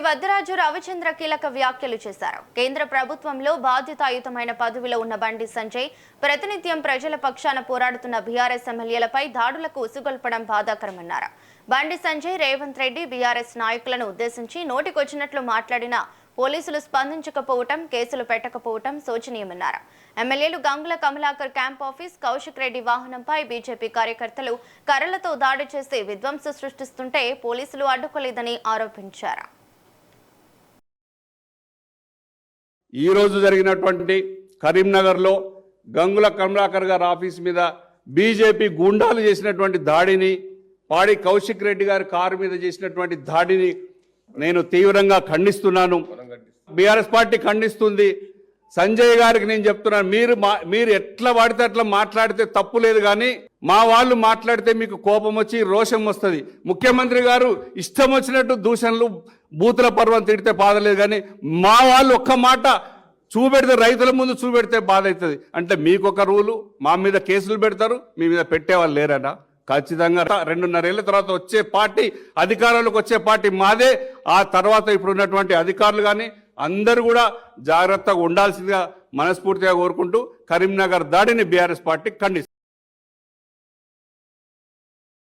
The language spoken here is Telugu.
వద్దిరాజు రవిచంద్ర కీలక వ్యాఖ్యలు చేశారు. కేంద్ర ప్రభుత్వంలో బాధ్యతాయుతమైన పదవిలో ఉన్న బండి సంజయ్ ప్రతినిత్యం ప్రజల పక్షాన పోరాడుతున్న బీఆర్ఎస్ ఎమ్మెల్యేలపై దాడులకు ఉసుగొల్పడం బాధాకరమన్నారు. బండి సంజయ్, రేవంత్ రెడ్డి బీఆర్ఎస్ నాయకులను ఉద్దేశించి నోటికొచ్చినట్లు మాట్లాడినా పోలీసులు స్పందించకపోవటం, కేసులు పెట్టకపోవటం శోచనీయమన్నారు. ఎమ్మెల్యేలు గంగుల కమలాకర్ క్యాంప్ ఆఫీస్, కౌశిక్ రెడ్డి వాహనంపై బీజేపీ కార్యకర్తలు కర్రలతో దాడి చేసి విధ్వంసం సృష్టిస్తుంటే పోలీసులు అడ్డుకోలేదని ఆరోపించారు. ఈ రోజు జరిగినటువంటి కరీంనగర్లో గంగుల కమలాకర్ గారి ఆఫీస్ మీద బీజేపీ గూండాలు చేసినటువంటి దాడిని, పాడి కౌశిక్ రెడ్డి గారి కారు మీద చేసినటువంటి దాడిని నేను తీవ్రంగా ఖండిస్తున్నాను. బీఆర్ఎస్ పార్టీ ఖండిస్తుంది. సంజయ్ గారికి నేను చెప్తున్నాను, మీరు ఎట్లా వాడితే అట్లా మాట్లాడితే తప్పు లేదు, కానీ మా వాళ్ళు మాట్లాడితే మీకు కోపం వచ్చి రోషం వస్తుంది. ముఖ్యమంత్రి గారు ఇష్టం వచ్చినట్టు దూషణలు, బూతుల పర్వం తిడితే బాధ లేదు, కానీ మా వాళ్ళు ఒక్క మాట చూపెడితే, రైతుల ముందు చూపెడితే బాధ అవుతుంది. అంటే మీకు ఒక రూలు, మా మీద కేసులు పెడతారు, మీ మీద పెట్టేవాళ్ళు లేరనా? ఖచ్చితంగా 2.5 ఏళ్ల తర్వాత వచ్చే పార్టీ, అధికారంలోకి వచ్చే పార్టీ మాదే. ఆ తర్వాత ఇప్పుడు ఉన్నటువంటి అధికారులు కానీ అందరూ కూడా జాగ్రత్తగా ఉండాల్సిందిగా మనస్ఫూర్తిగా కోరుకుంటూ కరీంనగర్ దాడిని బీఆర్ఎస్ పార్టీ ఖండిస్తుంది.